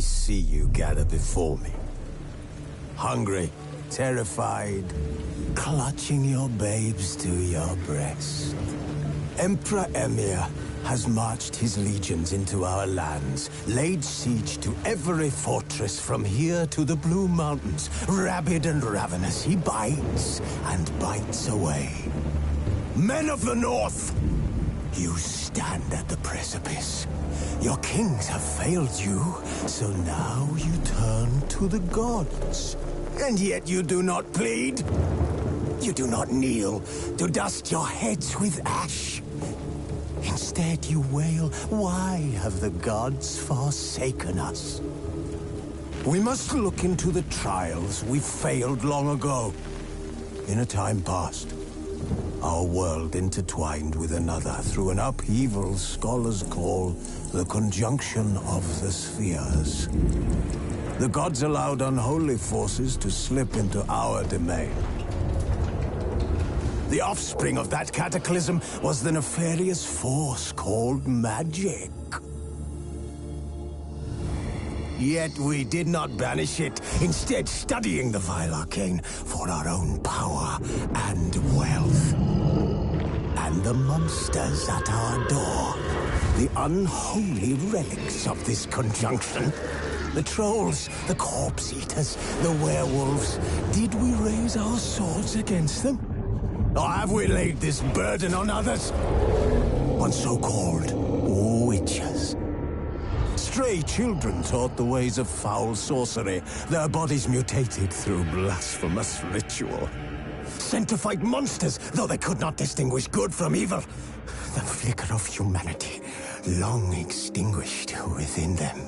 see you gather before me. Hungry, terrified, clutching your babes to your breast. Emperor Emir has marched his legions into our lands, laid siege to every fortress from here to the Blue Mountains. Rabid and ravenous, he bites and bites away. Men of the North, you stand at the precipice. Your kings have failed you, so now you turn to the gods. And yet you do not plead. You do not kneel to dust your heads with ash. Instead you wail, why have the gods forsaken us? We must look into the trials we failed long ago. In a time past, our world intertwined with another through an upheaval scholars call the conjunction of the spheres. The gods allowed unholy forces to slip into our domain. The offspring of that cataclysm was the nefarious force called magic. Yet we did not banish it, instead studying the vile arcane for our own power and wealth. And the monsters at our door, the unholy relics of this conjunction. The trolls, the corpse-eaters, the werewolves. Did we raise our swords against them? Or have we laid this burden on others? On so-called witches. Stray children taught the ways of foul sorcery, their bodies mutated through blasphemous ritual. Sent to fight monsters, though they could not distinguish good from evil. The flicker of humanity, long extinguished within them.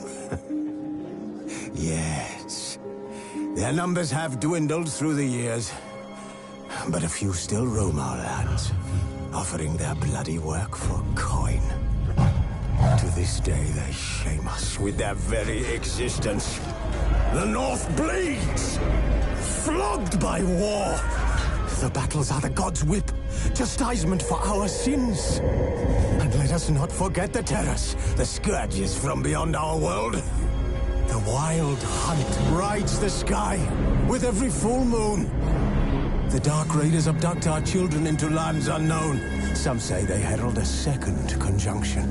Yes, their numbers have dwindled through the years. But a few still roam our lands, offering their bloody work for coin. To this day, they shame us with their very existence. The North bleeds, flogged by war. The battles are the gods' whip, chastisement for our sins. And let us not forget the terrors, the scourges from beyond our world. The wild hunt rides the sky with every full moon. The Dark Raiders abduct our children into lands unknown. Some say they herald a second conjunction.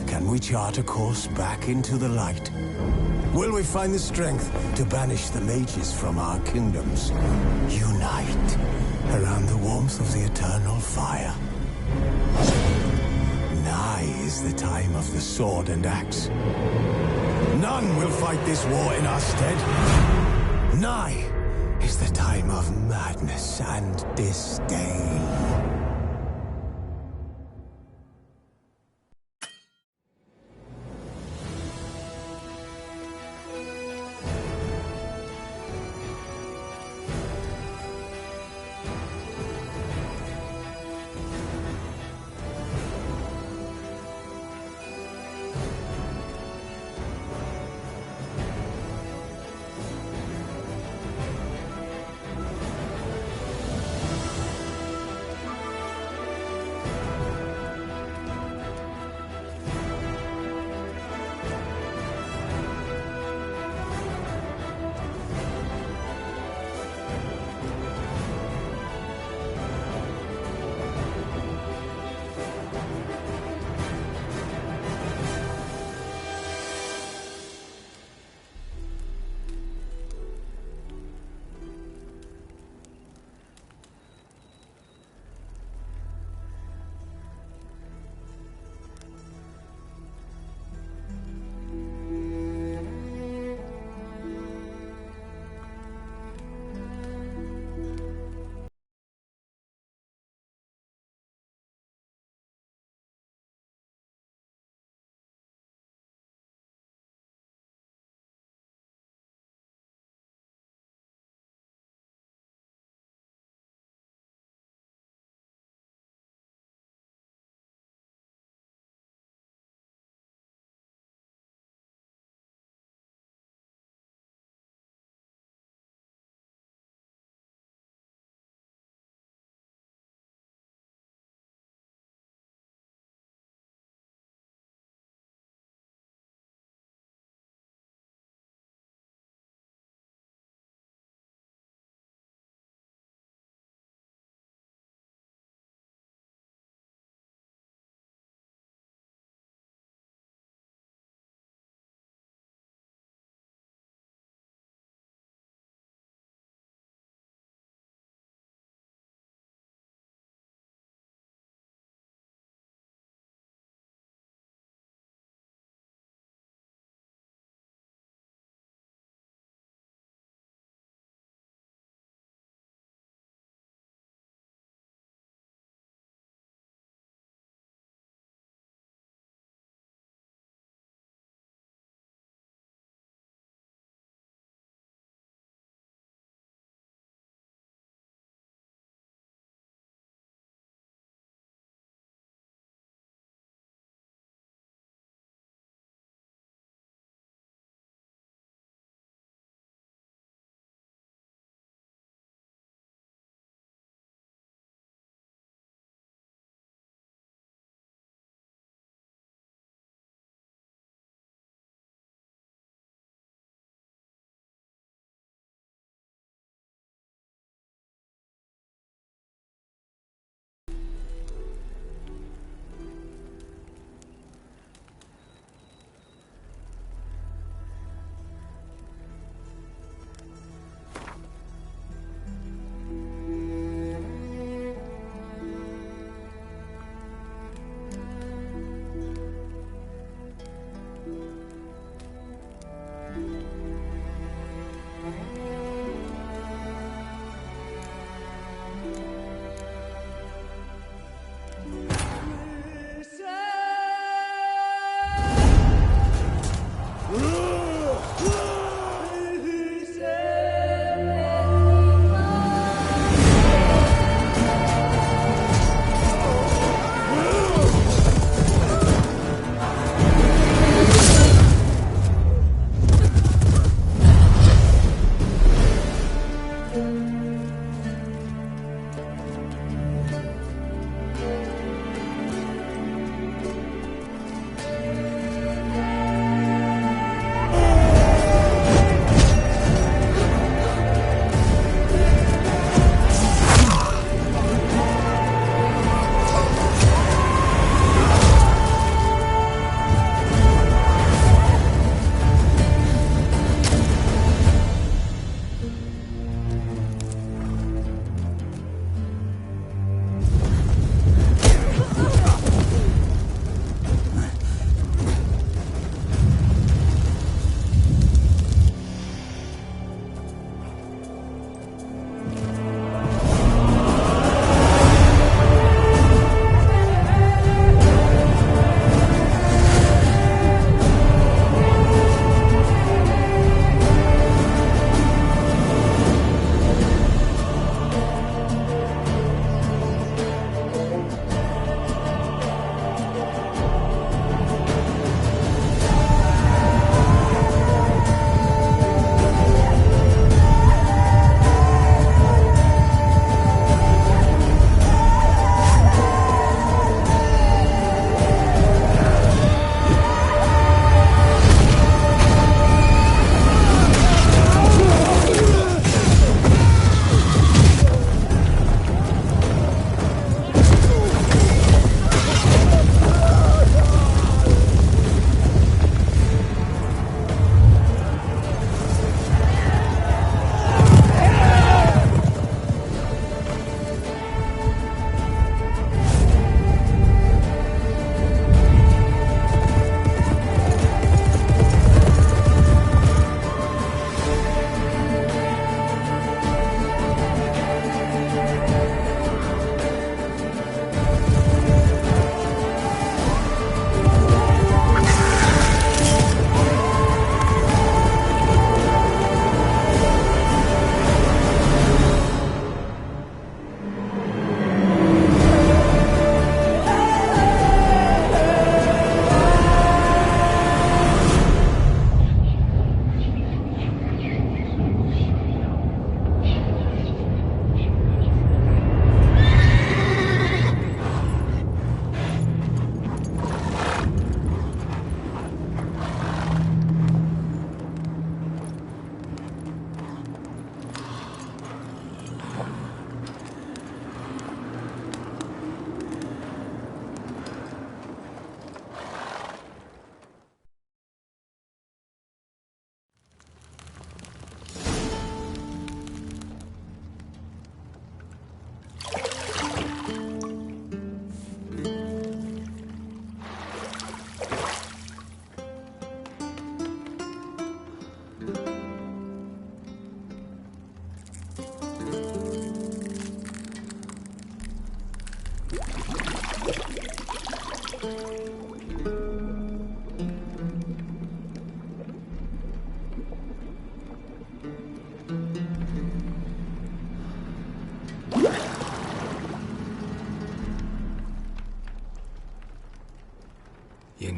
Can we chart a course back into the light? Will we find the strength to banish the mages from our kingdoms? Unite around the warmth of the eternal fire. Nigh is the time of the sword and axe. None will fight this war in our stead. Nigh is the time of madness and disdain.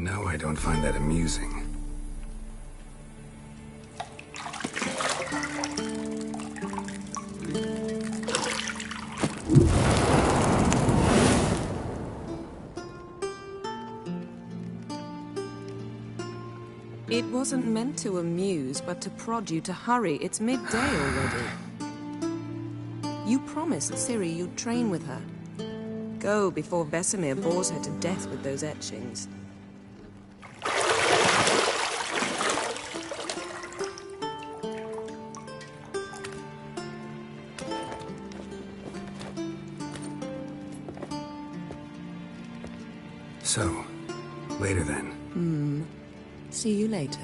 know I don't find that amusing. It wasn't meant to amuse, but to prod you to hurry. It's midday already. You promised Ciri you'd train with her. Go before Vesemir bores her to death with those etchings. So, later then. See you later.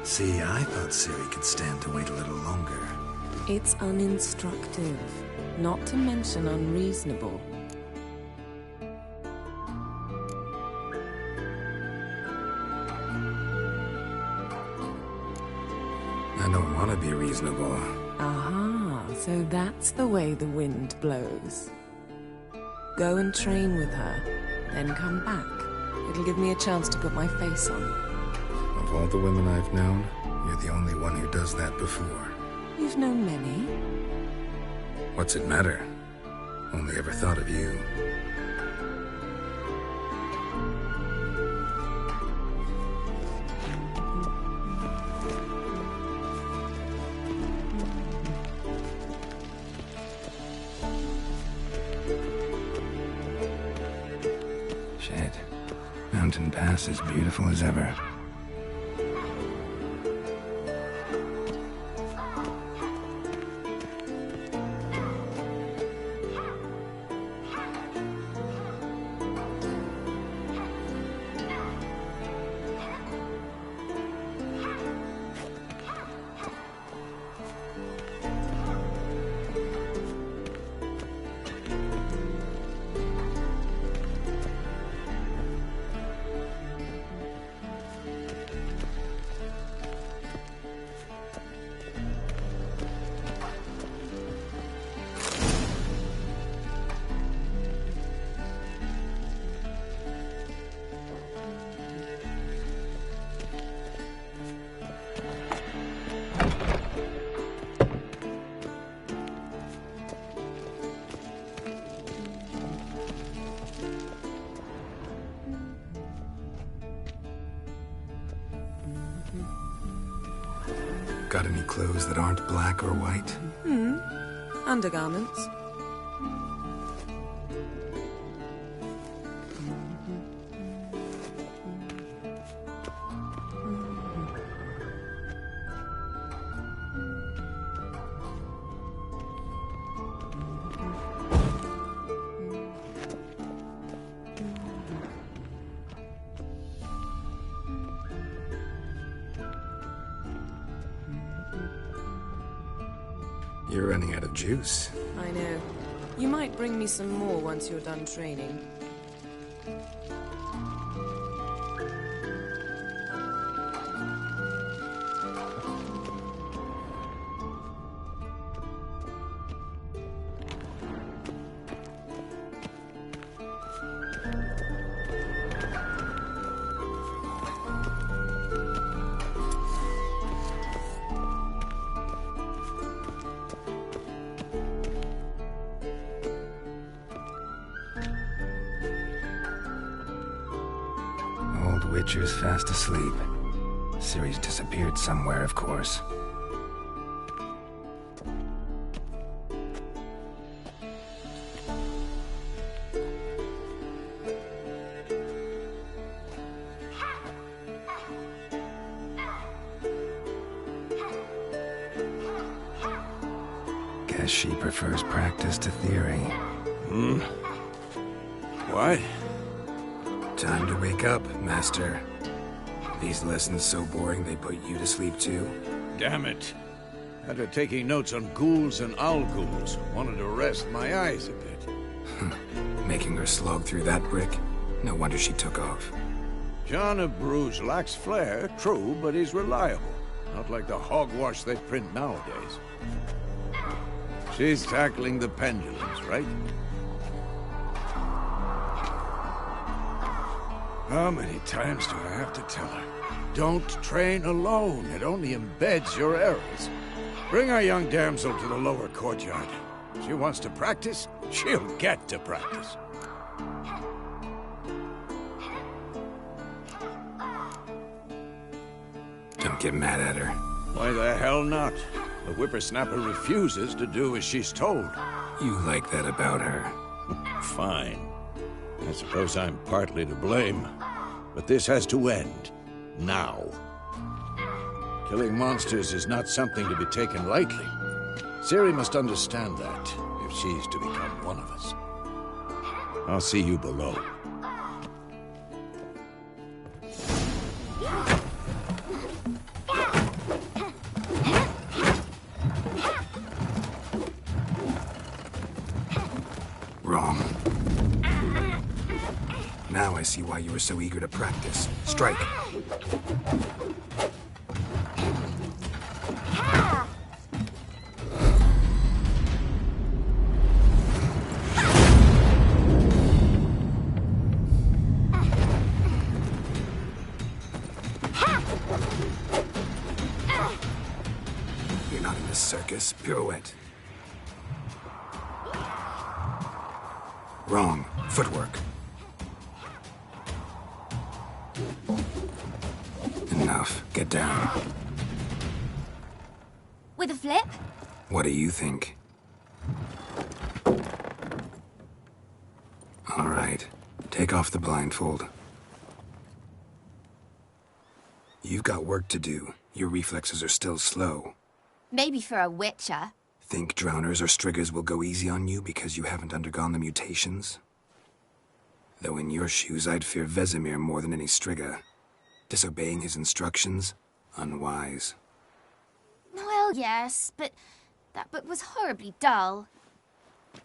See, I thought Ciri could stand to wait a little longer. It's uninstructive, not to mention unreasonable. I don't want to be reasonable. Aha, so that's the way the wind blows. Go and train with her, then come back. It'll give me a chance to put my face on. Of all the women I've known, you're the only one who does that before. You've known many. What's it matter? Only ever thought of you. Shit. Mountain Pass is beautiful as ever. Got any clothes that aren't black or white? Undergarments. You're running out of juice. I know. You might bring me some more once you're done training. Witcher's fast asleep. Ciri's disappeared somewhere, of course. Guess she prefers practice to theory. What? Time to wake up, Master. These lessons so boring they put you to sleep too? Damn it. After taking notes on ghouls and owl-ghouls, wanted to rest my eyes a bit. Making her slog through that brick? No wonder she took off. John of Bruges lacks flair, true, but he's reliable. Not like the hogwash they print nowadays. She's tackling the pendulums, right? How many times do I have to tell her? Don't train alone. It only embeds your errors. Bring our young damsel to the lower courtyard. She wants to practice, she'll get to practice. Don't get mad at her. Why the hell not? The whippersnapper refuses to do as she's told. You like that about her. Fine. I suppose I'm partly to blame. But this has to end. Now. Killing monsters is not something to be taken lightly. Ciri must understand that, if she's to become one of us. I'll see you below. Wrong. Now I see why you were so eager to practice. Strike. You're not in this circus. Pirouette. Wrong. Footwork. Enough. Get down. With a flip? What do you think? All right. Take off the blindfold. You've got work to do. Your reflexes are still slow. Maybe for a witcher. Think drowners or striggers will go easy on you because you haven't undergone the mutations? Though in your shoes, I'd fear Vesemir more than any strigger. Disobeying his instructions? Unwise. Well, yes, but that book was horribly dull.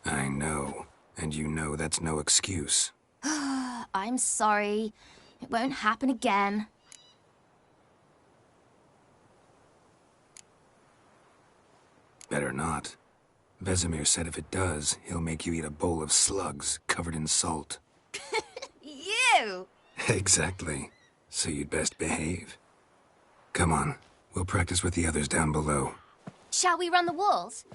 I know. And you know that's no excuse. I'm sorry. It won't happen again. Better not. Vesemir said if it does, he'll make you eat a bowl of slugs covered in salt. You! Exactly. So you'd best behave. Come on. We'll practice with the others down below. Shall we run the walls?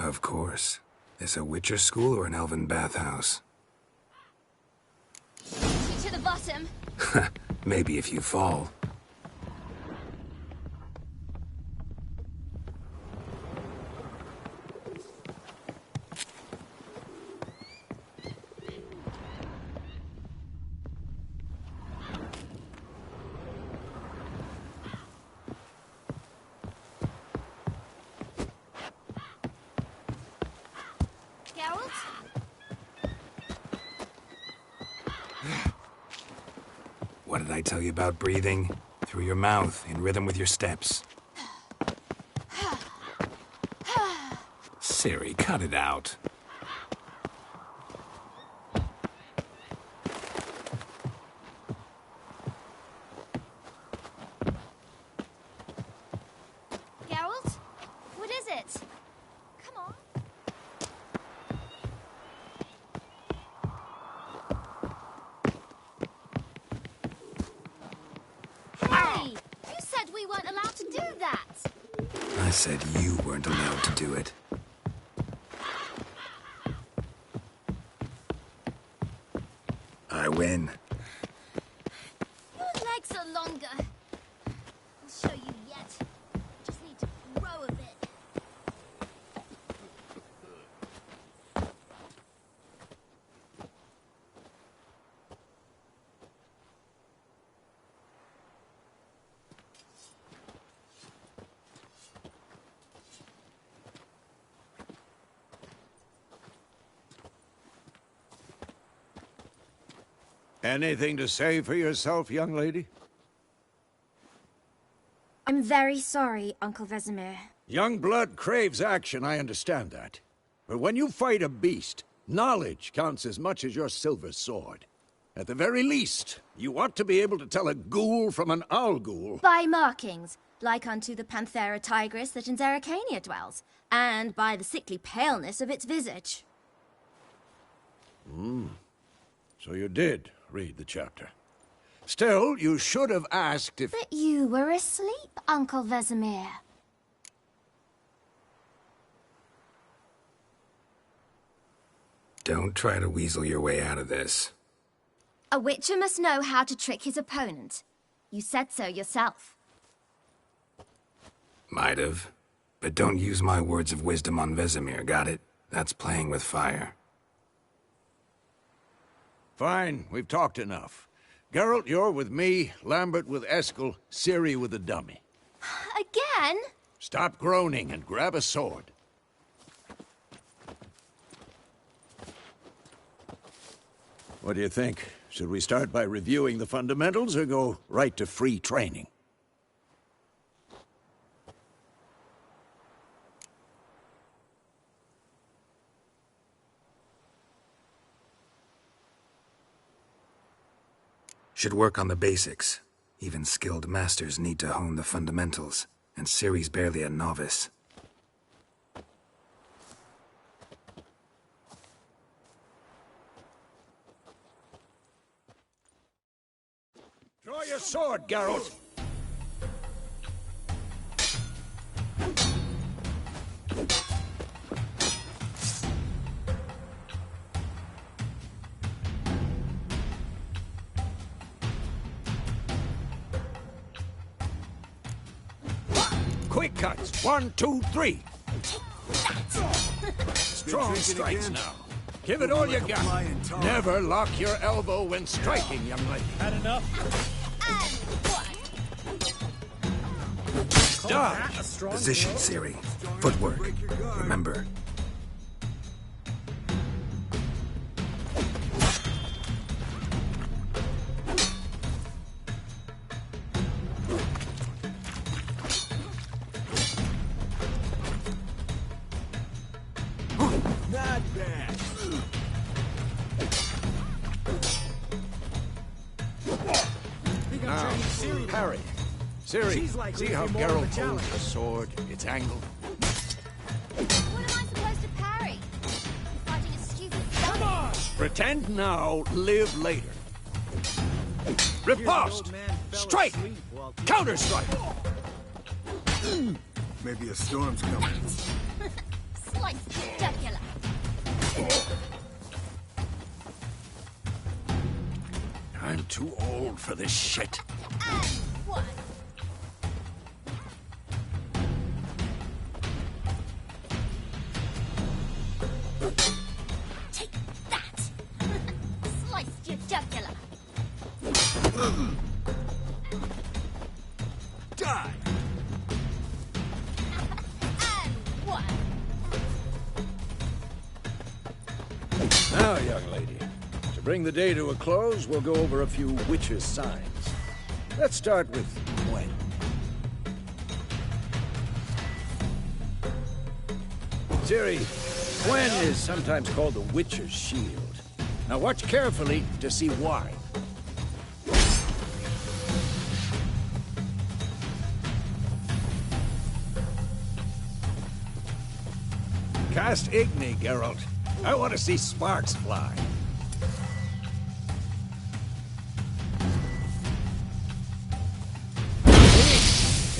Of course. This a Witcher school or an elven bathhouse? To the bottom. Maybe if you fall. Geralt? What did I tell you about breathing? Through your mouth, in rhythm with your steps. Ciri, cut it out. Geralt? What is it? Come on. Hey! You said we weren't allowed to do that! I said you weren't allowed to do it. you in. Your legs are longer. I'll show you yet. Just need to grow a bit. Anything to say for yourself, young lady? I'm very sorry, Uncle Vesemir. Young blood craves action, I understand that. But when you fight a beast, knowledge counts as much as your silver sword. At the very least, you ought to be able to tell a ghoul from an owl ghoul. By markings, like unto the Panthera tigris that in Zerrikania dwells, and by the sickly paleness of its visage. So you did read the chapter. Still, you should have asked if... But you were asleep, Uncle Vesemir. Don't try to weasel your way out of this. A witcher must know how to trick his opponent. You said so yourself. Might have. But don't use my words of wisdom on Vesemir, got it? That's playing with fire. Fine, we've talked enough. Geralt, you're with me, Lambert with Eskel, Ciri with the dummy. Again? Stop groaning and grab a sword. What do you think? Should we start by reviewing the fundamentals or go right to free training? Should work on the basics. Even skilled masters need to hone the fundamentals, and Ciri's barely a novice. Draw your sword, Geralt! Quick cuts. 1, 2, 3. Strong strikes now. Give it all you got. Never lock your elbow when striking, young lady. Had enough? Dodge. Position, Ciri. Footwork. Remember. Not bad. Now, parry. Ciri, see how Geralt holds the sword, its angle? What am I supposed to parry? I'm fighting a stupid dummy. Pretend now, live later. Riposte! Strike! Counter-strike! Maybe a storm's coming. Slice jugular. I'm too old for this shit. And one. Take that. Slice your jugular. Die! And one. Now, young lady, to bring the day to a close, we'll go over a few witches' signs. Let's start with Gwen. Ciri, Gwen is sometimes called the Witcher's Shield. Now watch carefully to see why. Cast Igni, Geralt. I want to see sparks fly.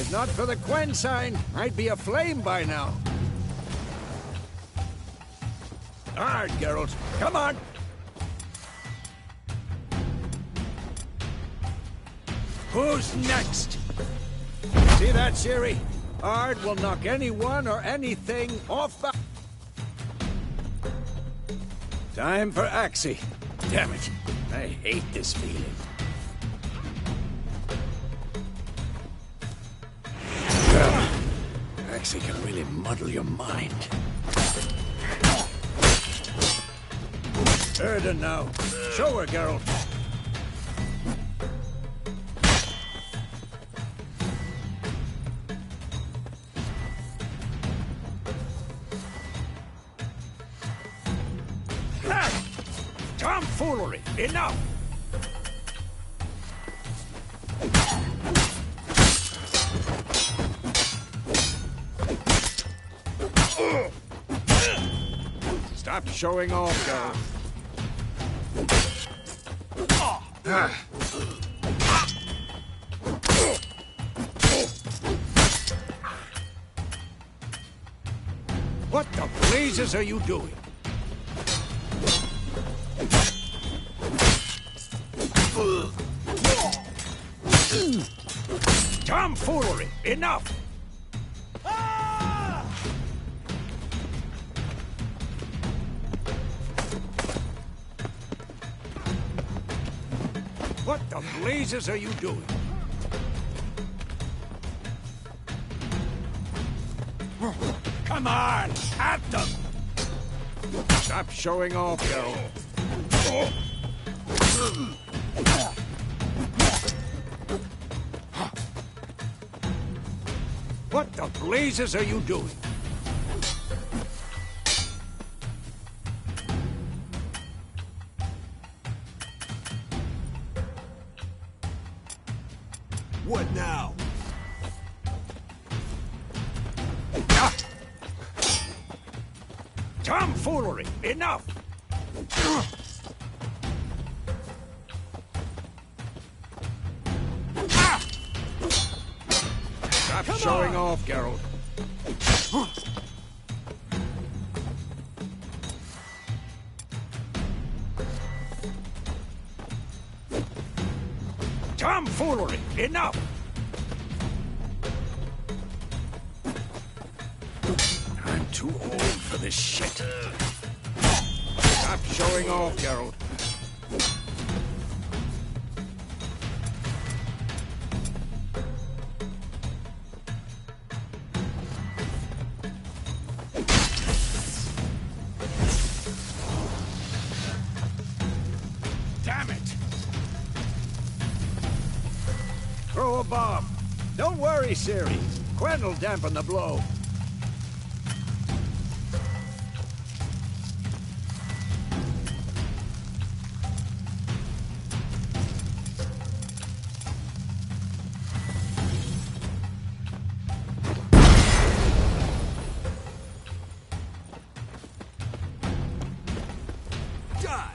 If not for the Gwen sign, I'd be aflame by now. Hard, Geralt. Come on. Who's next? See that, Siri? Ard will knock anyone or anything off the... Time for Axie. Damn it. I hate this feeling. Axie can really muddle your mind. Erden now. Show her, Geralt. Tomfoolery! Enough! Stop showing off, girl. What the blazes are you doing? Tomfoolery! Enough! What the blazes are you doing? Come on! At them! Stop showing off, girl. What the blazes are you doing? What now? Tomfoolery! Enough! Stop showing off, Geralt. Tomfoolery! Enough! I'm too old for this shit. Stop showing off, Geralt. Damn it! Throw a bomb. Don't worry, Ciri. Quen will dampen the blow. Die!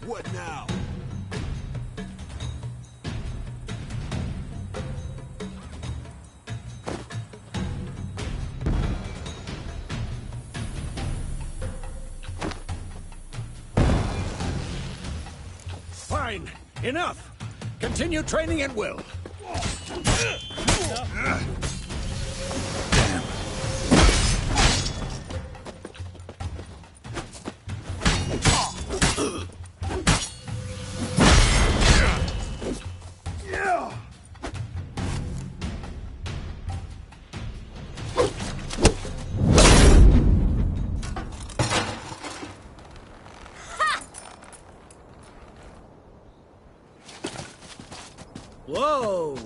What now? Fine. Enough. Continue training at will. Whoa!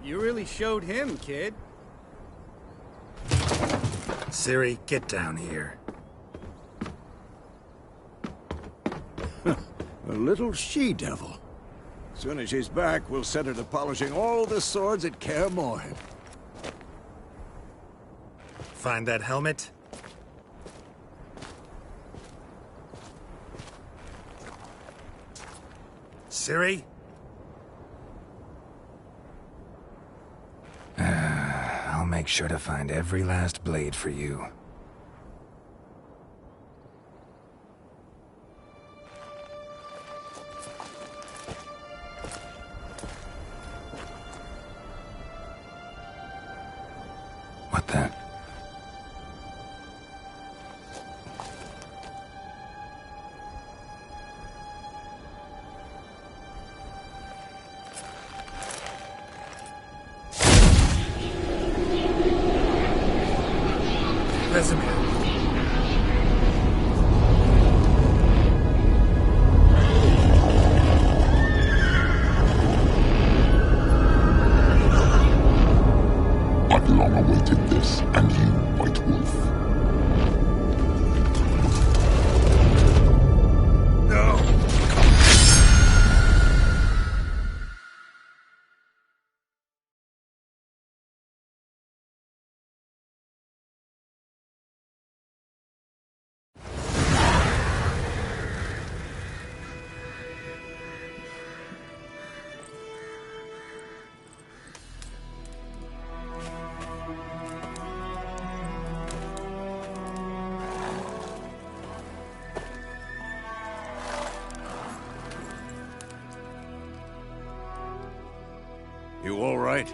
You really showed him, kid. Ciri, get down here. A little she-devil. Soon as she's back, we'll set her to polishing all the swords at Kaer Morhen. Find that helmet? Ciri? I'll make sure to find every last blade for you. What the? Vesemir. I've long awaited this, and you, White Wolf. No! You all right?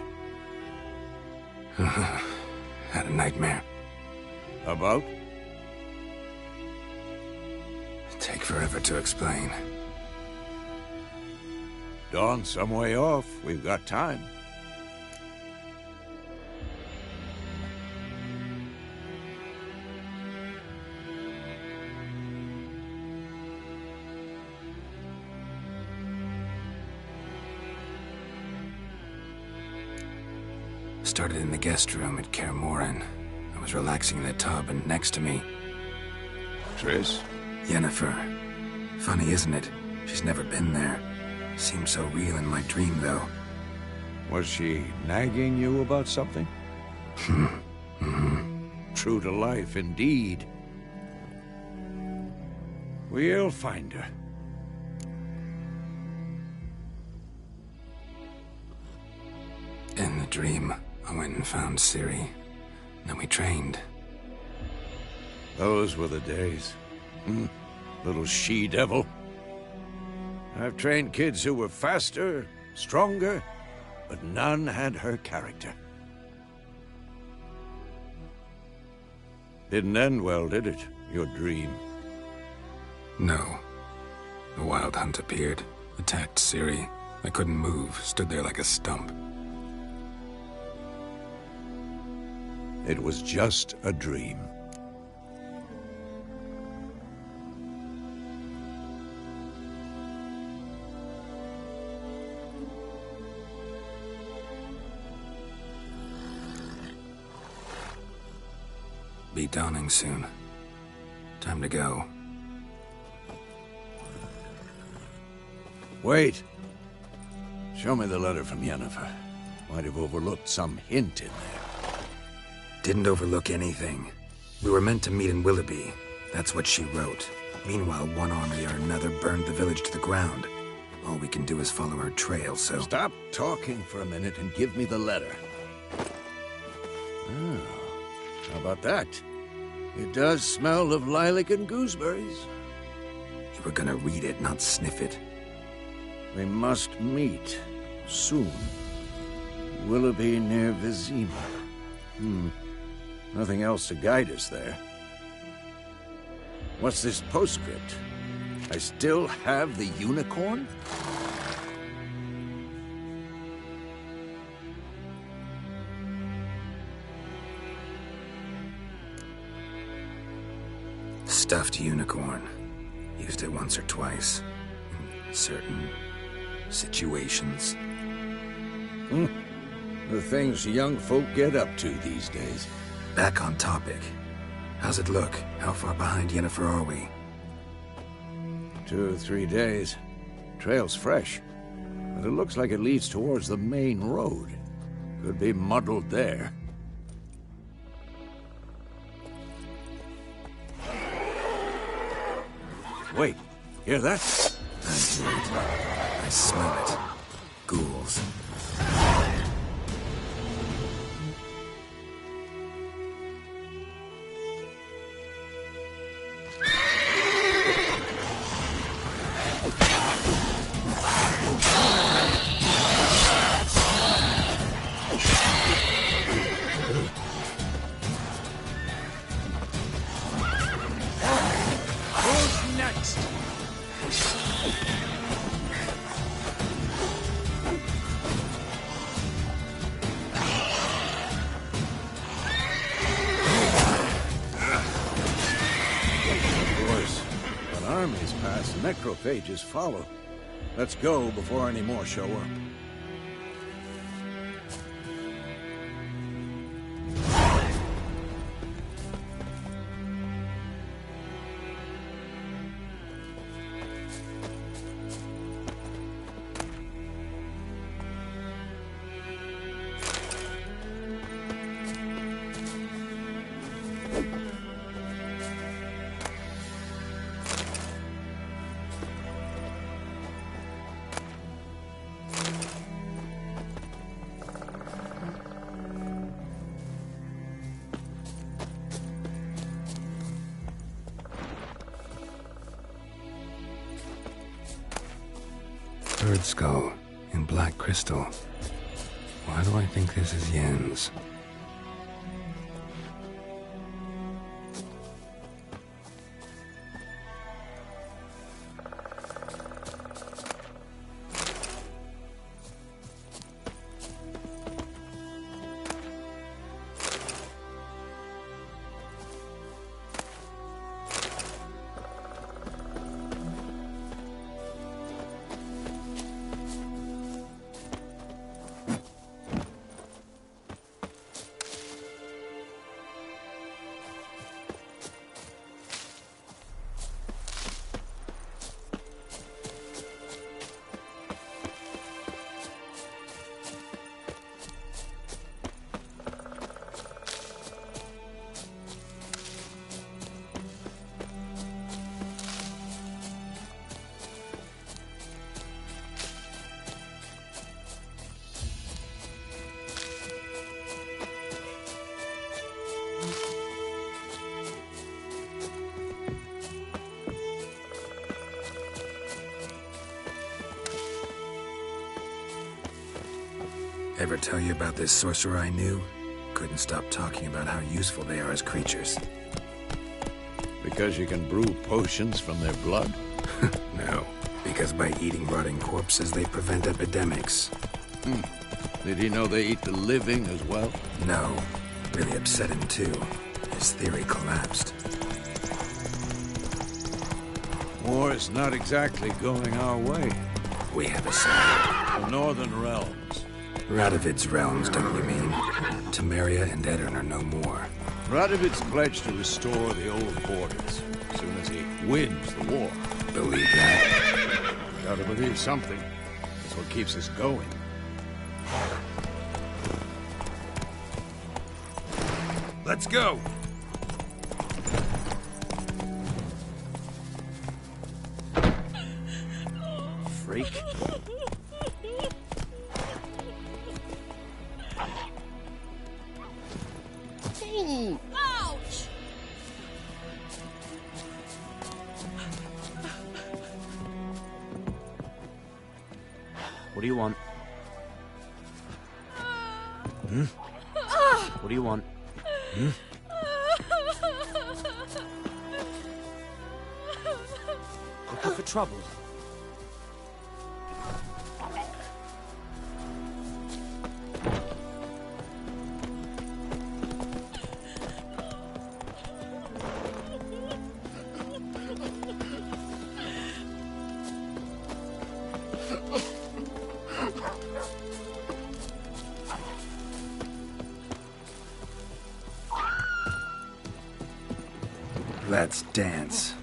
Had a nightmare. About? Take forever to explain. Dawn's some way off. We've got time. Started in the guest room at Kaer Morhen. I was relaxing in the tub, and next to me, Triss? Yennefer. Funny, isn't it? She's never been there. Seemed so real in my dream, though. Was she nagging you about something? True to life, indeed. We'll find her. In the dream, I went and found Ciri. Then we trained. Those were the days. Little she-devil. I've trained kids who were faster, stronger, but none had her character. Didn't end well, did it? Your dream? No. The Wild Hunt appeared, attacked Ciri. I couldn't move, stood there like a stump. It was just a dream. Be dawning soon. Time to go. Wait. Show me the letter from Yennefer. Might have overlooked some hint in there. Didn't overlook anything. We were meant to meet in Willoughby. That's what she wrote. Meanwhile, one army or another burned the village to the ground. All we can do is follow her trail, so... Stop talking for a minute and give me the letter. Oh, how about that? It does smell of lilac and gooseberries. You were gonna read it, not sniff it. We must meet. Soon. Willoughby near Vizima. Nothing else to guide us there. What's this postscript? I still have the unicorn? Stuffed unicorn. Used it once or twice. In certain situations. The things young folk get up to these days. Back on topic. How's it look? How far behind Yennefer are we? 2 or 3 days. Trail's fresh. But it looks like it leads towards the main road. Could be muddled there. Wait, hear that? I hear it. I smell it. Ghouls. Who's next? Of course, when armies pass, necrophages follow. Let's go before any more show up. Bird skull in black crystal. Why do I think this is Yen's? Ever tell you about this sorcerer I knew? Couldn't stop talking about how useful they are as creatures. Because you can brew potions from their blood? No, because by eating rotting corpses, they prevent epidemics. Did he know they eat the living as well? No, really upset him too. His theory collapsed. War is not exactly going our way. We have a side. The Northern Realms. Radovid's realms, don't you mean? Temeria and Edirn are no more. Radovid's pledged to restore the old borders as soon as he wins the war. Believe that? Gotta believe something. That's what keeps us going. Let's go! Freak. Ouch! What do you want? What do you want? Looking for trouble? Let's dance.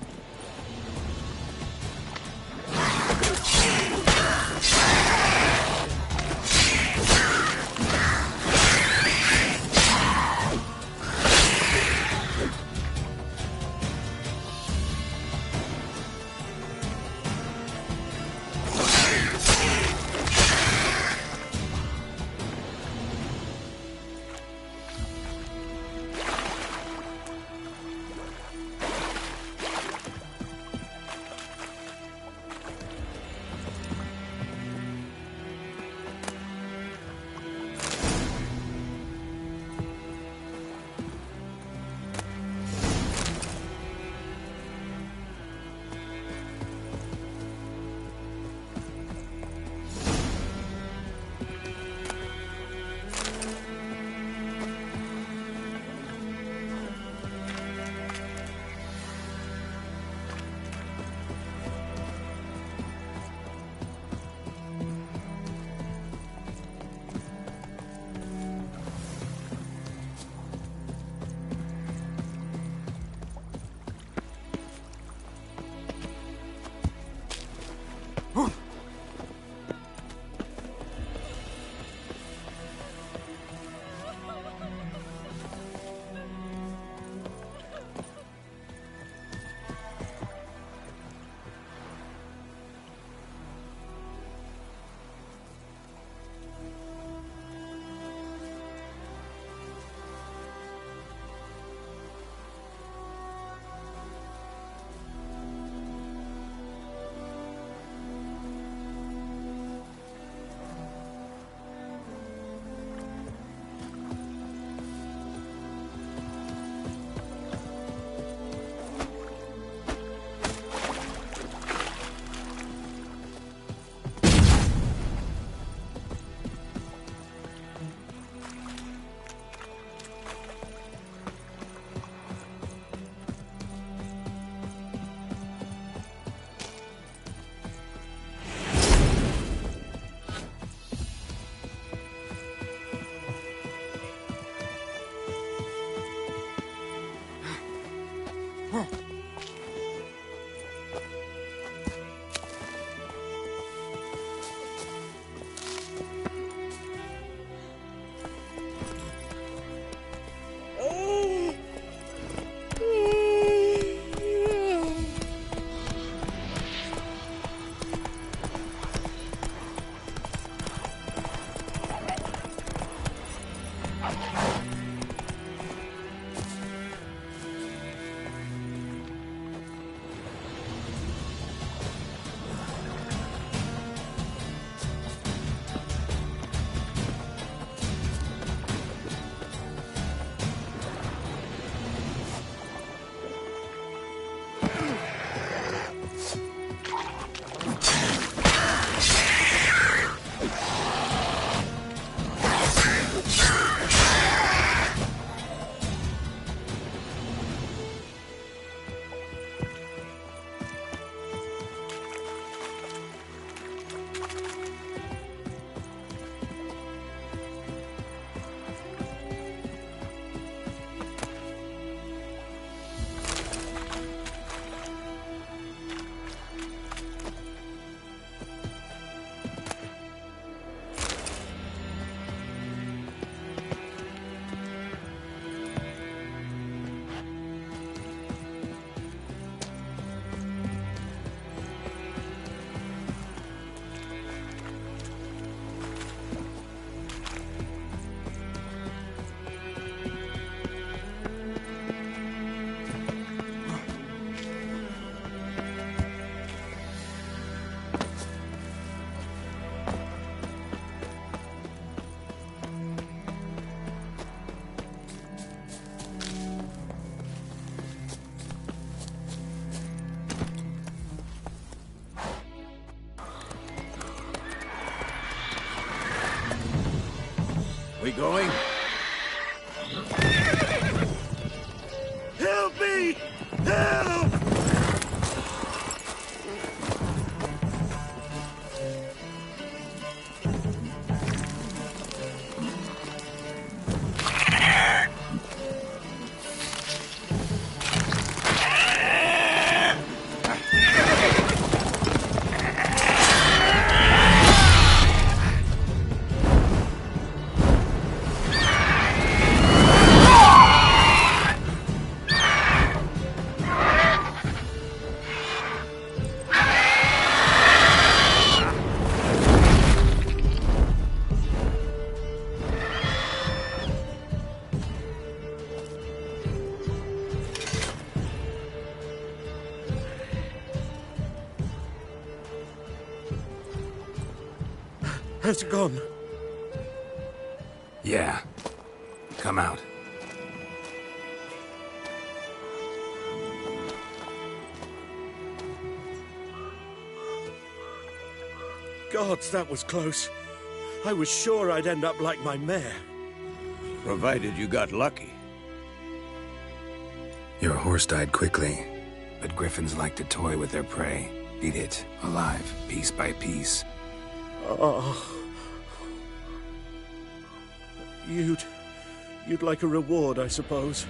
We going? Help me! Help! Has it gone? Yeah. Come out. Gods, that was close. I was sure I'd end up like my mare. Provided you got lucky. Your horse died quickly, but griffins like to toy with their prey. Eat it, alive, piece by piece. Oh. You'd like a reward, I suppose.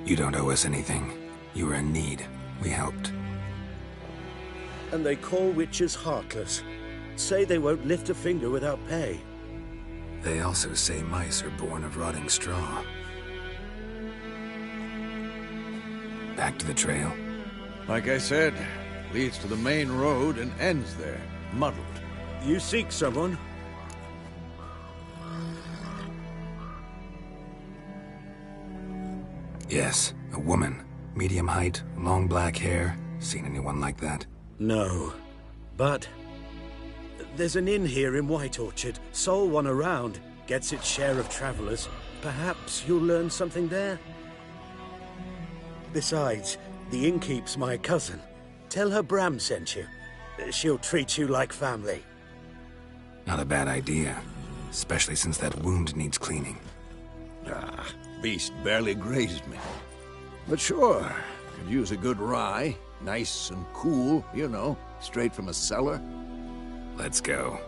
You don't owe us anything. You were in need. We helped. And they call witches heartless. Say they won't lift a finger without pay. They also say mice are born of rotting straw. Back to the trail. Like I said, leads to the main road and ends there, muddled. You seek someone? Yes, a woman. Medium height, long black hair. Seen anyone like that? No. But there's an inn here in White Orchard. Sole one around. Gets its share of travelers. Perhaps you'll learn something there? Besides, the innkeep's my cousin. Tell her Bram sent you. She'll treat you like family. Not a bad idea. Especially since that wound needs cleaning. Ah, beast barely grazed me. But sure, could use a good rye. Nice and cool, you know, straight from a cellar. Let's go.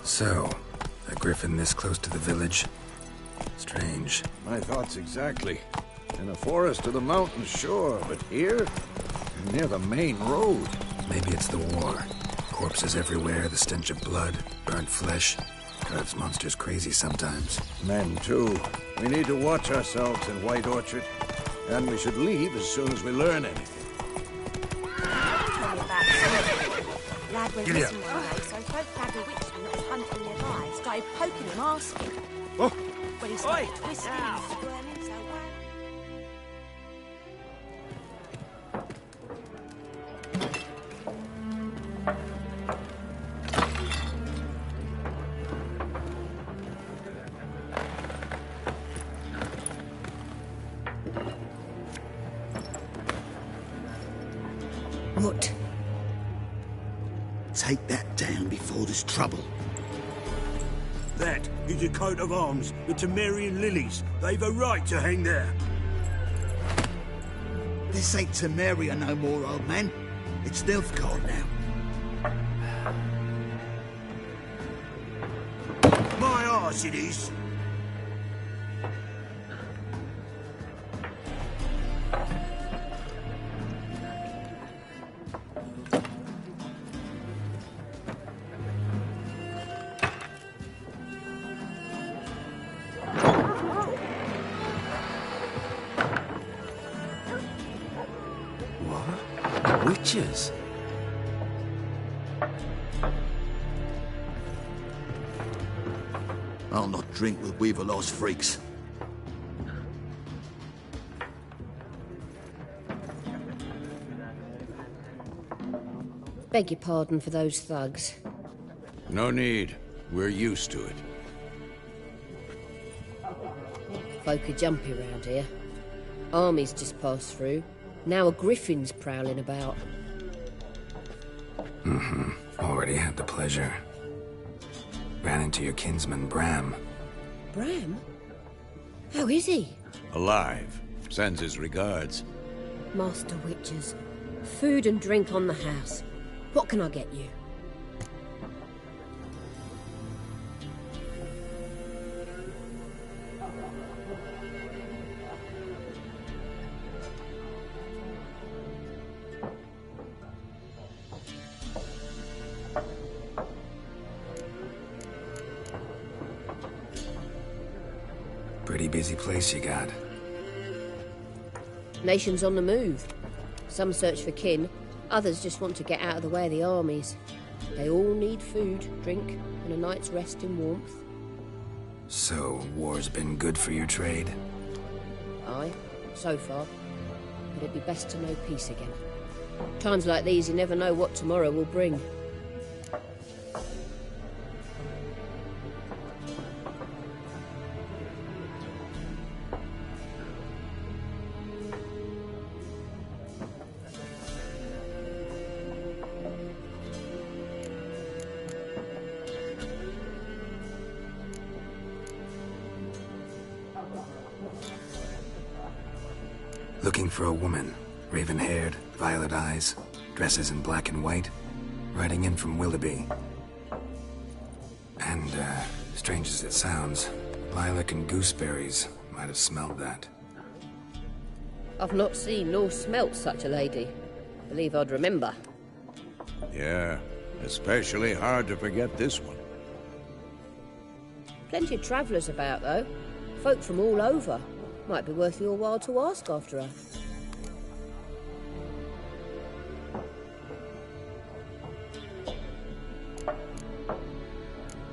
So, a griffin this close to the village? Strange. My thoughts exactly. In a forest to the mountains, sure, but here? Near the main road. Maybe it's the war. Corpses everywhere, the stench of blood, burnt flesh. Drives monsters crazy sometimes. Men, too. We need to watch ourselves in White Orchard. And we should leave as soon as we learn anything. Lad went missing one day, so folk grabbed a witchman that was hunting nearby. Started poking him, asking. Oh. When he started twisting and squirming, so What? Take that down before there's trouble. That is a coat of arms, the Temerian lilies. They've a right to hang there. This ain't Temeria no more, old man. It's Nilfgaard now. My arse it is. Witches? I'll not drink with Weaverlost freaks. Beg your pardon for those thugs. No need. We're used to it. Folk are jumpy round here. Armies just passed through. Now a griffin's prowling about. Already had the pleasure. Ran into your kinsman, Bram. Bram? How is he? Alive. Sends his regards. Master Witches. Food and drink on the house. What can I get you? Pretty busy place you got. Nations on the move. Some search for kin, others just want to get out of the way of the armies. They all need food, drink, and a night's rest in warmth. So, war's been good for your trade? Aye, so far. But it'd be best to know peace again. Times like these, you never know what tomorrow will bring. Looking for a woman. Raven-haired, violet eyes, dresses in black and white. Riding in from Willoughby. And, strange as it sounds, lilac and gooseberries might have smelled that. I've not seen nor smelt such a lady. I believe I'd remember. Yeah, especially hard to forget this one. Plenty of travellers about, though. Folk from all over. Might be worth your while to ask after her.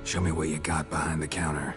Show me what you got behind the counter.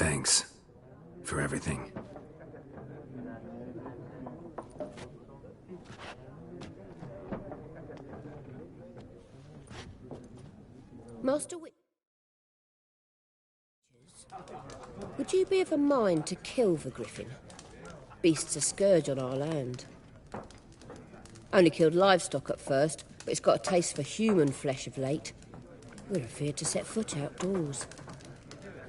Thanks for everything. Master would you be of a mind to kill the griffin? Beast's a scourge on our land. Only killed livestock at first, but it's got a taste for human flesh of late. We're afeard to set foot outdoors.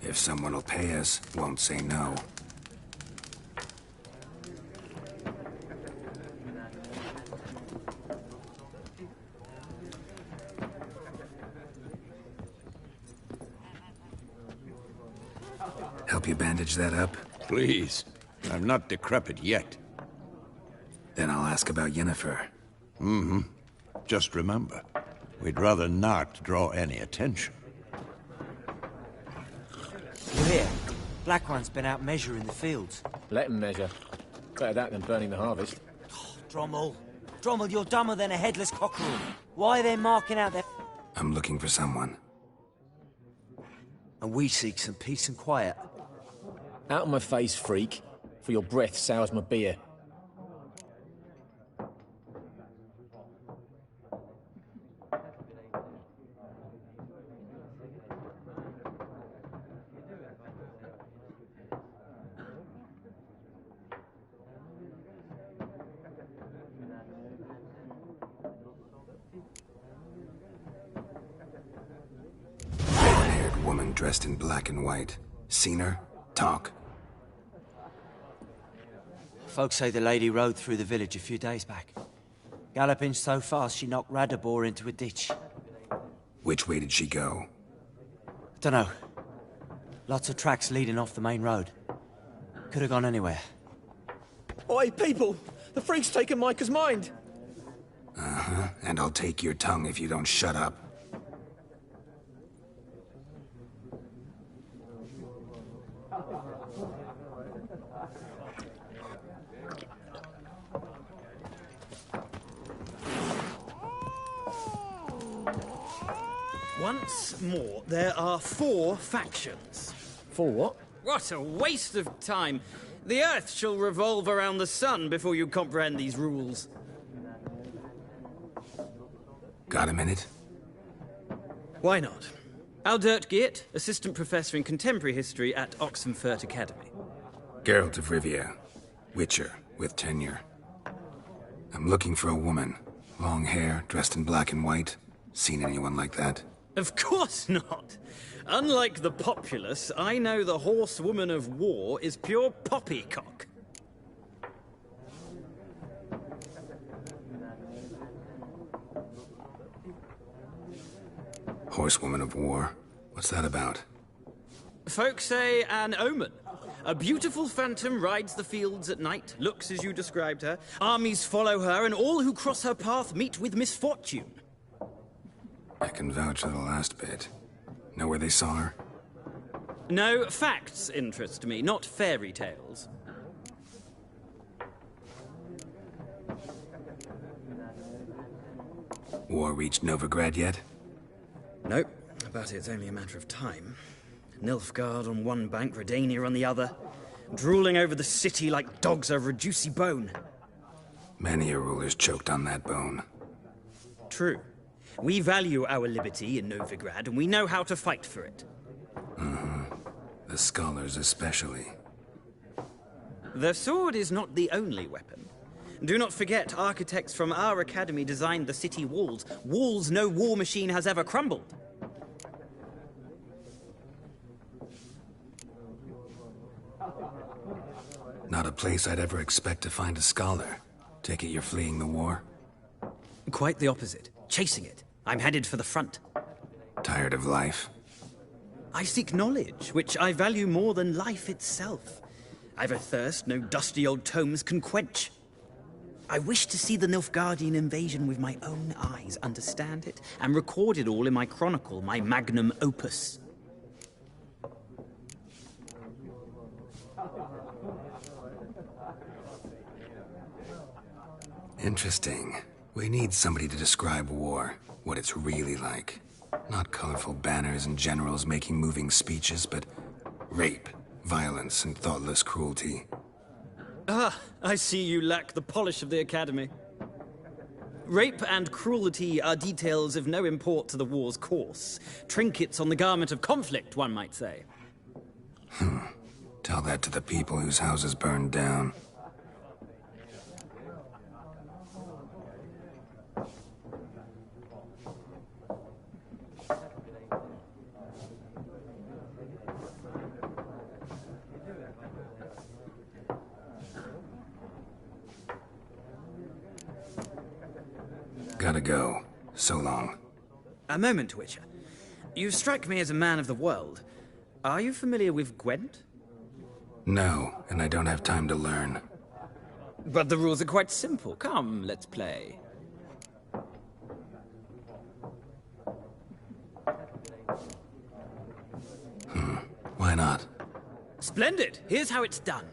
If someone will pay us, won't say no. Help you bandage that up? Please. I'm not decrepit yet. Then I'll ask about Yennefer. Mm-hmm. Just remember, we'd rather not draw any attention. You hear? Black One's been out measuring the fields. Let him measure. Better that than burning the harvest. Oh, Drommel. Drommel, you're dumber than a headless cockerel. Why are they marking out their... I'm looking for someone. And we seek some peace and quiet. Out of my face, freak. For your breath sours my beer. Red-haired woman dressed in black and white. Seen her? Talk. Folks say the lady rode through the village a few days back. Galloping so fast she knocked Radabor into a ditch. Which way did she go? Dunno. Lots of tracks leading off the main road. Could have gone anywhere. Oi, people! The freak's taken Micah's mind! Uh-huh. And I'll take your tongue if you don't shut up. Once more, there are 4 factions. 4 what? What a waste of time. The Earth shall revolve around the sun before you comprehend these rules. Got a minute? Why not? Aldert Geert, Assistant Professor in Contemporary History at Oxenfurt Academy. Geralt of Rivia. Witcher, with tenure. I'm looking for a woman. Long hair, dressed in black and white. Seen anyone like that? Of course not. Unlike the populace, I know the horsewoman of war is pure poppycock. Horsewoman of war? What's that about? Folks say an omen. A beautiful phantom rides the fields at night, looks as you described her. Armies follow her, and all who cross her path meet with misfortune. I can vouch for the last bit. Know where they saw her? No, facts interest me, not fairy tales. War reached Novigrad yet? Nope, but it's only a matter of time. Nilfgaard on one bank, Redania on the other, drooling over the city like dogs over a juicy bone. Many a ruler's choked on that bone. True. We value our liberty in Novigrad, and we know how to fight for it. The scholars especially. The sword is not the only weapon. Do not forget, architects from our academy designed the city walls. Walls no war machine has ever crumbled. Not a place I'd ever expect to find a scholar. Take it you're fleeing the war? Quite the opposite. Chasing it. I'm headed for the front. Tired of life? I seek knowledge, which I value more than life itself. I've a thirst no dusty old tomes can quench. I wish to see the Nilfgaardian invasion with my own eyes, understand it, and record it all in my chronicle, my magnum opus. Interesting. We need somebody to describe war, what it's really like. Not colorful banners and generals making moving speeches, but rape, Violence and thoughtless cruelty. Ah, I see you lack the polish of the Academy. Rape and cruelty are details of no import to the war's course. Trinkets on the garment of conflict, one might say. Tell that to the people whose houses burned down. Gotta go. So long. A moment, Witcher. You strike me as a man of the world. Are you familiar with Gwent? No, and I don't have time to learn. But the rules are quite simple. Come, let's play. Why not? Splendid! Here's how it's done.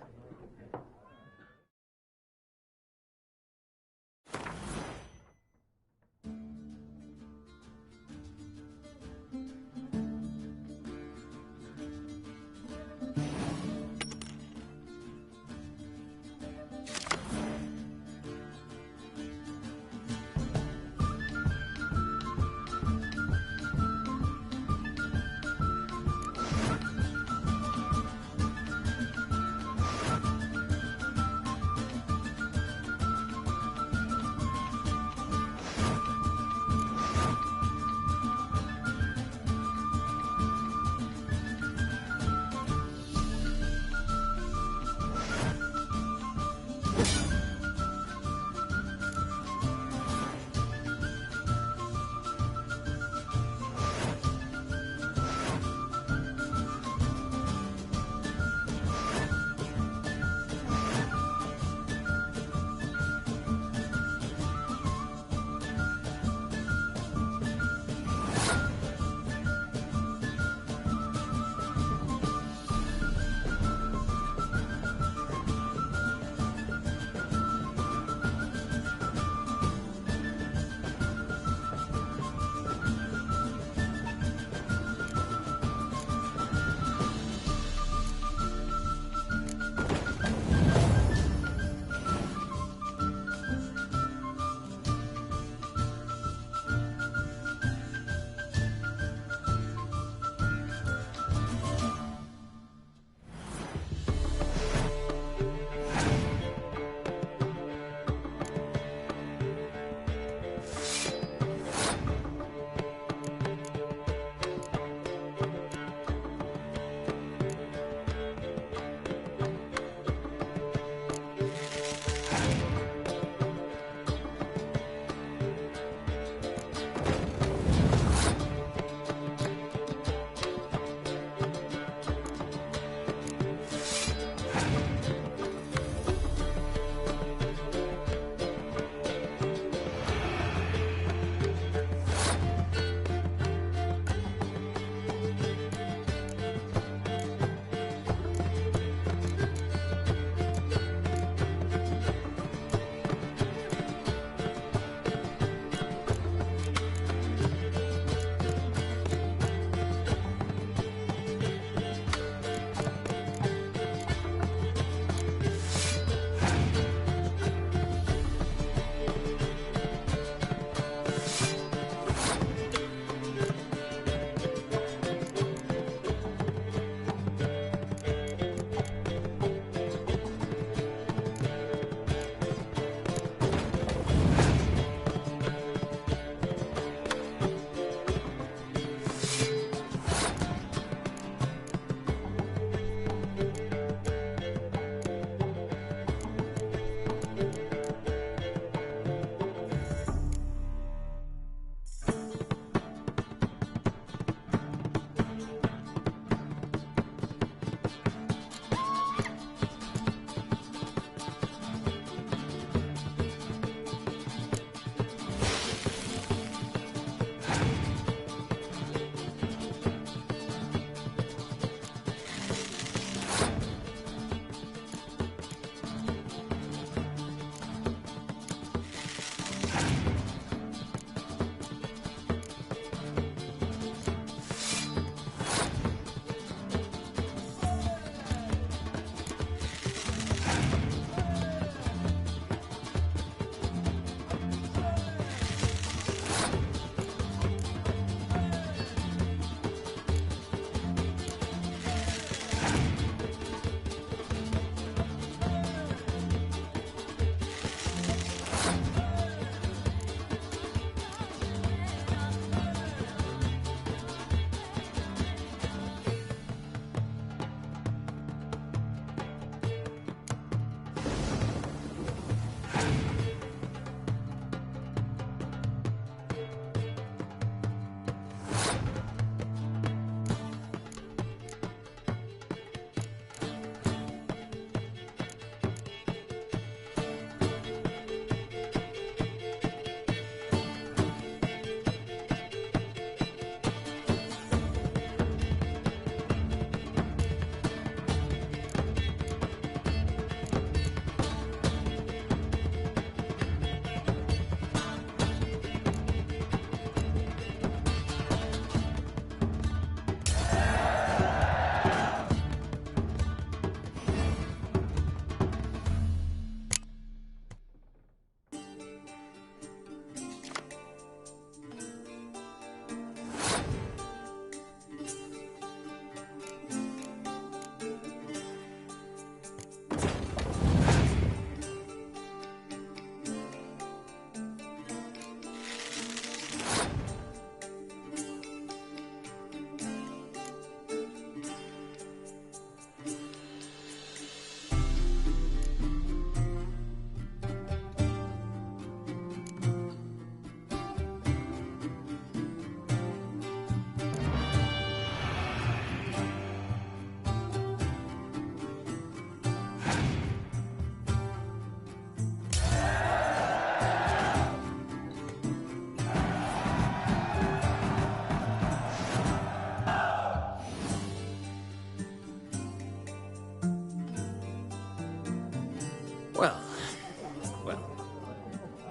Well,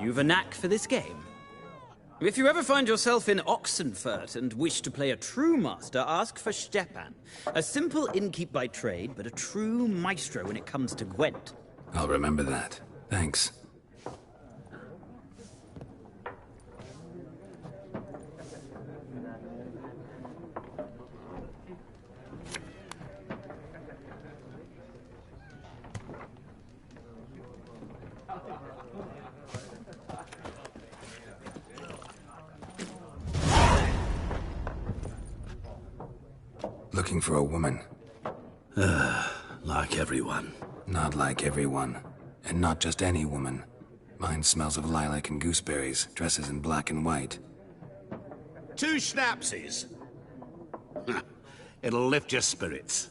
you've a knack for this game. If you ever find yourself in Oxenfurt and wish to play a true master, ask for Stepan. A simple innkeep by trade, but a true maestro when it comes to Gwent. I'll remember that. Thanks. Looking for a woman. Like everyone. Not like everyone. And not just any woman. Mine smells of lilac and gooseberries, dresses in black and white. 2 schnapsies. It'll lift your spirits.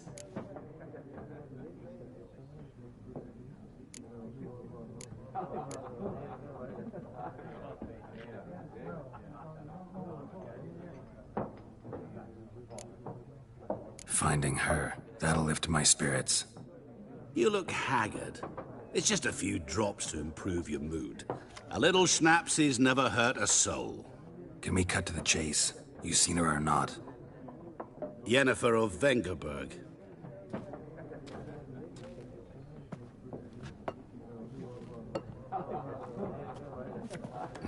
Finding her, that'll lift my spirits. You look haggard. It's just a few drops to improve your mood. A little schnapsies never hurt a soul. Can we cut to the chase? You seen her or not? Yennefer of Vengerberg.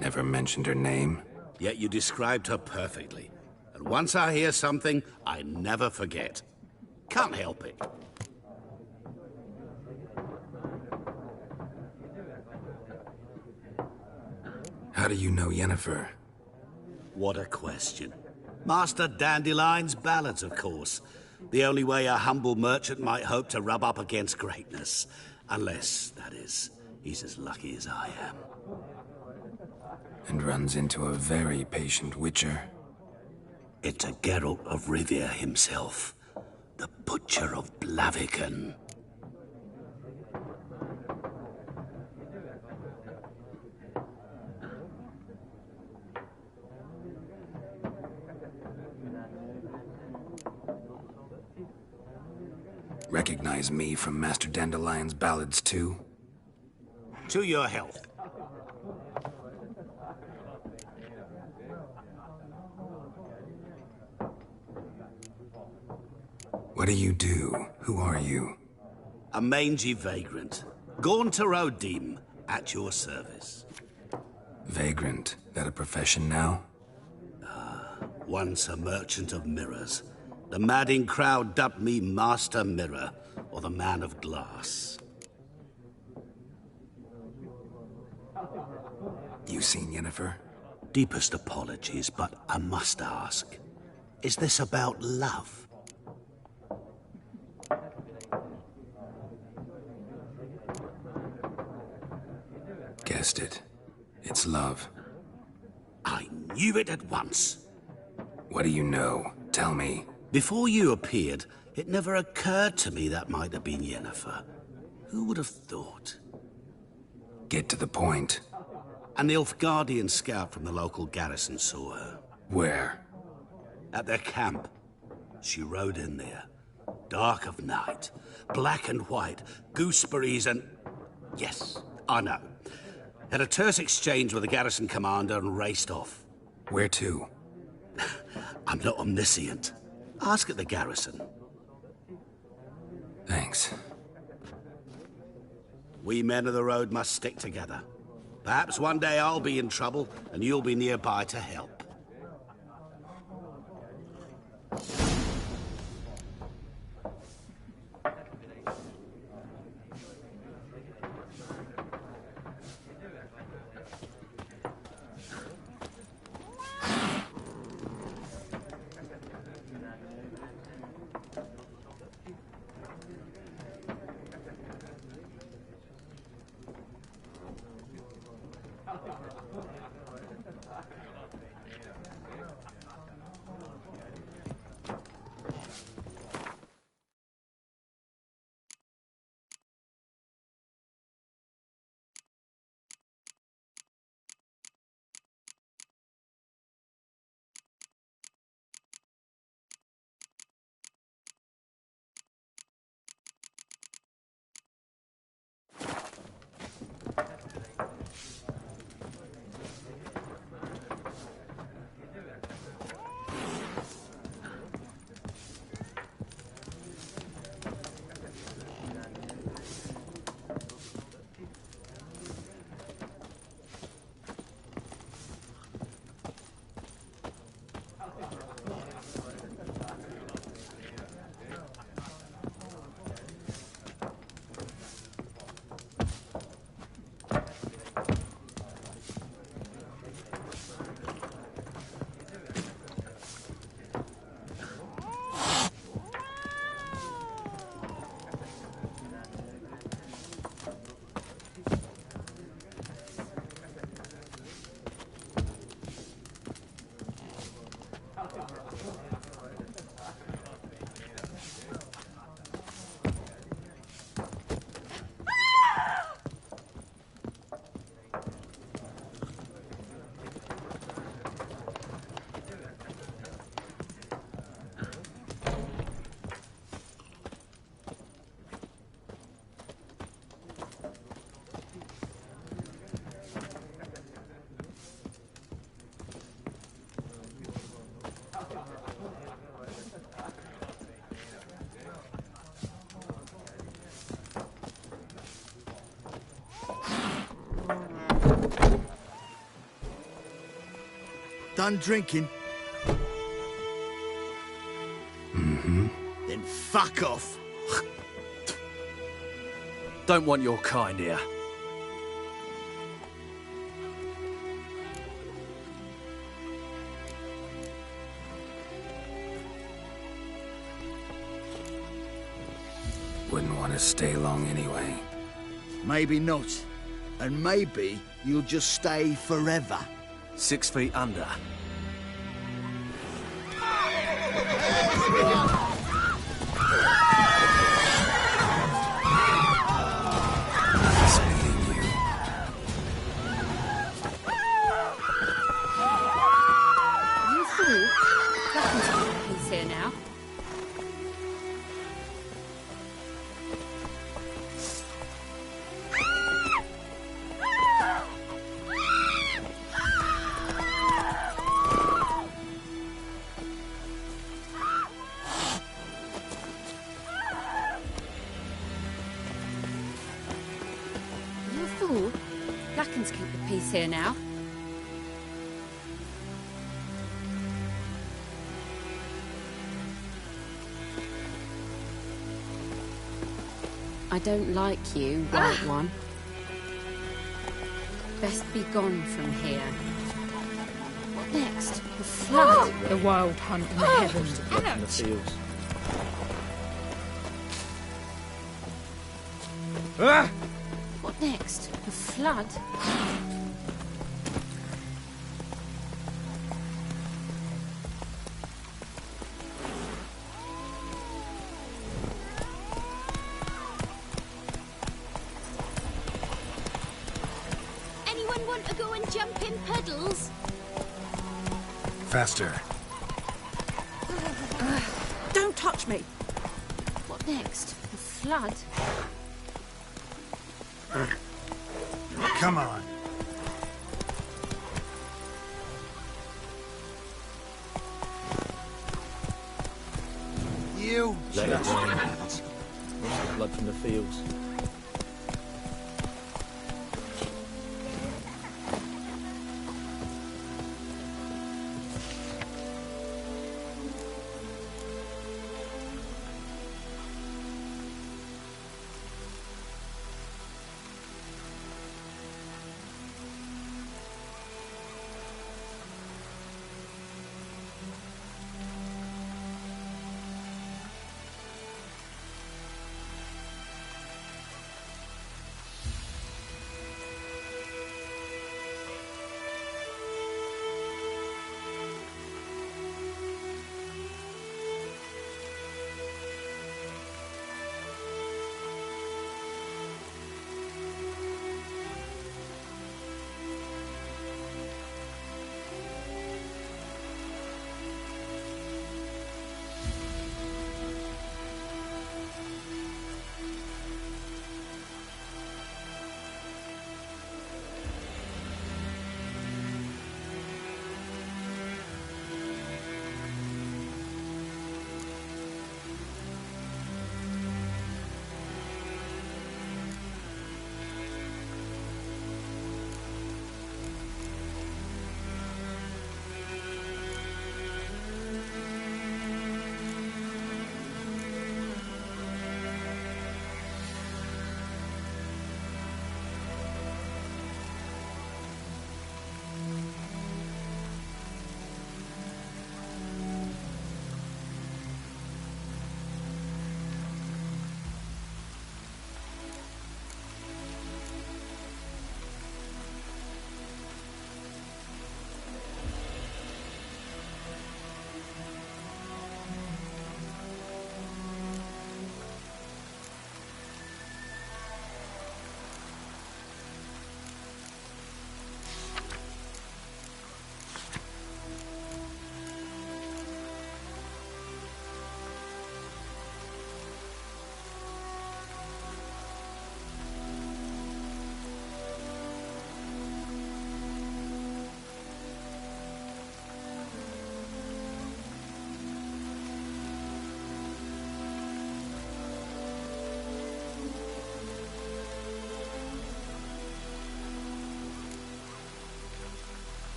Never mentioned her name? Yet you described her perfectly. And once I hear something, I never forget. Can't help it. How do you know Yennefer? What a question. Master Dandelion's ballads, of course. The only way a humble merchant might hope to rub up against greatness. Unless, that is, he's as lucky as I am. And runs into a very patient witcher. It's a Geralt of Rivia himself. The Butcher of Blaviken. Recognize me from Master Dandelion's ballads, too? To your health. What do you do? Who are you? A mangy vagrant. Gaunter O'Dim, at your service. Vagrant. That a profession now? Once a merchant of mirrors. The madding crowd dubbed me Master Mirror, or the Man of Glass. You seen Yennefer? Deepest apologies, but I must ask. Is this about love? Guessed it. It's love. I knew it at once. What do you know? Tell me. Before you appeared, it never occurred to me that might have been Yennefer. Who would have thought? Get to the point. An Nilfgaardian scout from the local garrison saw her. Where? At their camp. She rode in there. Dark of night. Black and white. Gooseberries and... Yes, I know. Had a terse exchange with the garrison commander and raced off. Where to? I'm not omniscient. Ask at the garrison. Thanks. We men of the road must stick together. Perhaps one day I'll be in trouble and you'll be nearby to help. Done drinking? Mm-hmm. Then fuck off. Don't want your kind here. Wouldn't want to stay long anyway. Maybe not. And maybe you'll just stay forever. 6 feet under. You fool. Nothing's got a piece here now. You fool. Blackens keep the peace here now. I don't like you, White One. Best be gone from here. What next? The flood? The wild hunt in the heavens. Blood from the fields. What next? The flood? Anyone want to go and jump in puddles? Faster. Don't touch me. What next? The flood? Come on. You Let it just... rain. Blood from the fields.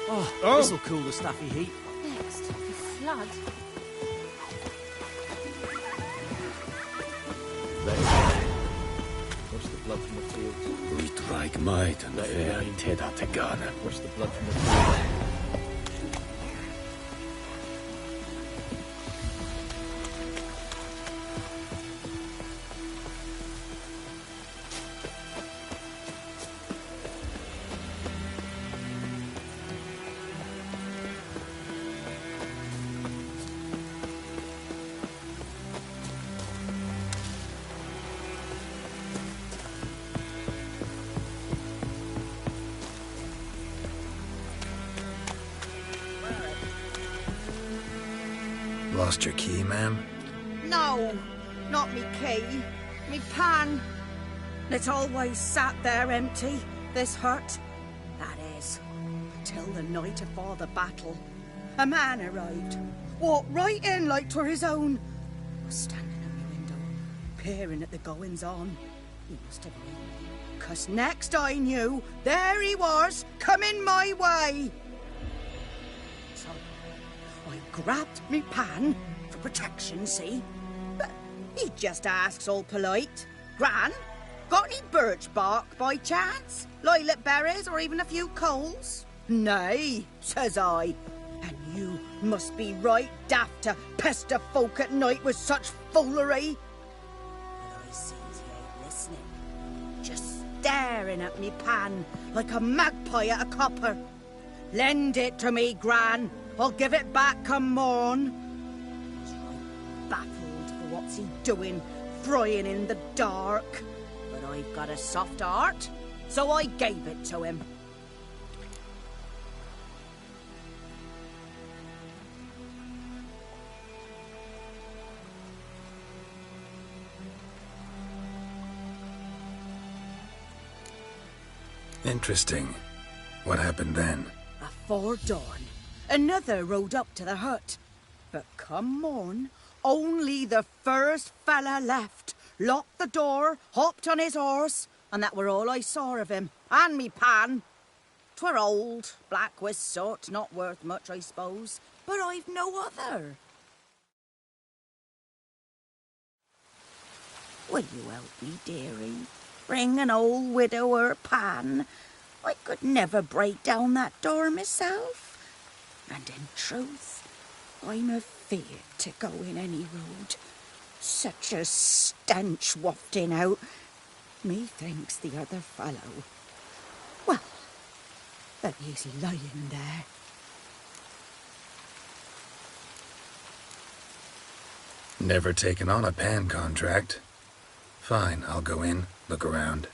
Oh, this'll cool the stuffy heat. Next, the flood. Wash the blood from the fields. Uitreik might and fair teda tegana. Wash the blood from the fields. Lost your key, ma'am? No, not me key. Me pan. It's always sat there empty, this hut. That is, till the night afore the battle. A man arrived, walked right in like 'twere his own. Was standing at my window, peering at the goings-on. He must have heard me, 'cause next I knew, there he was, coming my way. So I grabbed me pan for protection, see? But he just asks all polite, Gran, got any birch bark by chance? Lilac berries or even a few coals? Nay, says I. And you must be right daft to pester folk at night with such foolery. But I sees he ain't listening, just staring at me pan like a magpie at a copper. Lend it to me, Gran. I'll give it back come morn. He's right baffled for what's he doing, frying in the dark. But I've got a soft heart, so I gave it to him. Interesting. What happened then? Afore dawn, another rode up to the hut. But come morn, only the first fella left, locked the door, hopped on his horse, and that were all I saw of him, and me pan. 'Twere old, black with soot, not worth much, I suppose, but I've no other. Will you help me, dearie? Bring an old widower pan. I could never break down that door myself. And in truth, I'm afeard to go in any road. Such a stench wafting out. Methinks the other fellow, well, that he's lying there. Never taken on a pan contract. Fine, I'll go in, look around.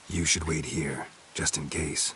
You should wait here, just in case.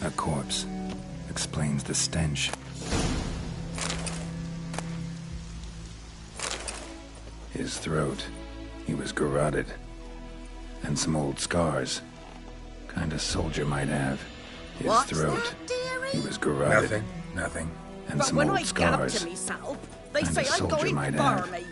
A corpse. Explains the stench. His throat. He was garroted. And some old scars. Kind of soldier might have. His What's throat. that, dearie? He was garroted. Nothing. Nothing. And But some when old I scars. gab to myself, they Kinda say I'm soldier going might for have. me.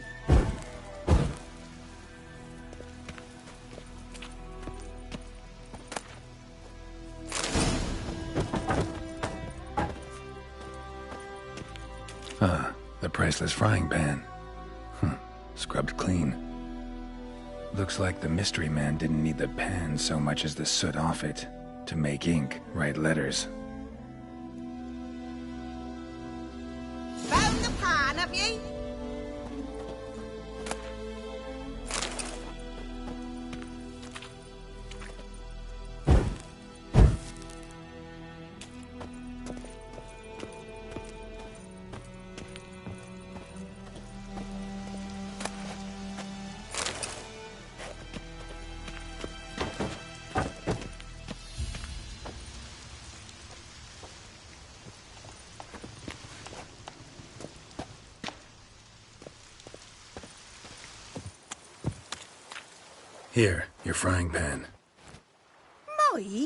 The priceless frying pan. Scrubbed clean. Looks like the mystery man didn't need the pan so much as the soot off it to make ink, write letters. Found the pan, have ye? Here, your frying pan. Mine?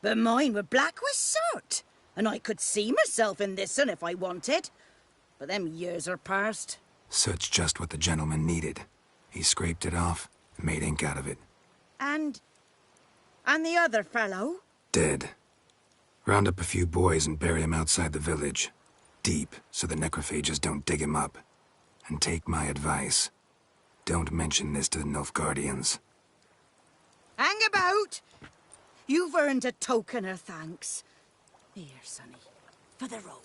But mine were black with soot. And I could see myself in this one if I wanted. But them years are past. Soot's just what the gentleman needed. He scraped it off and made ink out of it. And the other fellow? Dead. Round up a few boys and bury him outside the village. Deep, so the necrophages don't dig him up. And take my advice. Don't mention this to the Nilfgaardians. Hang about! You've earned a token of thanks. Here, sonny, for the road.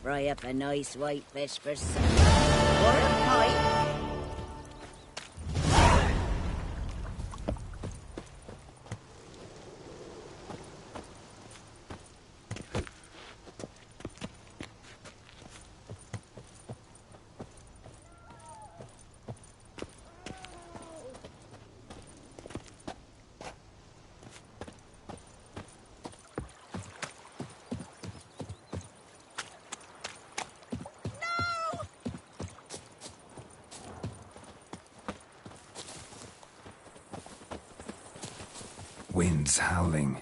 Fry up a nice white fish for supper. Or a pie. Winds howling.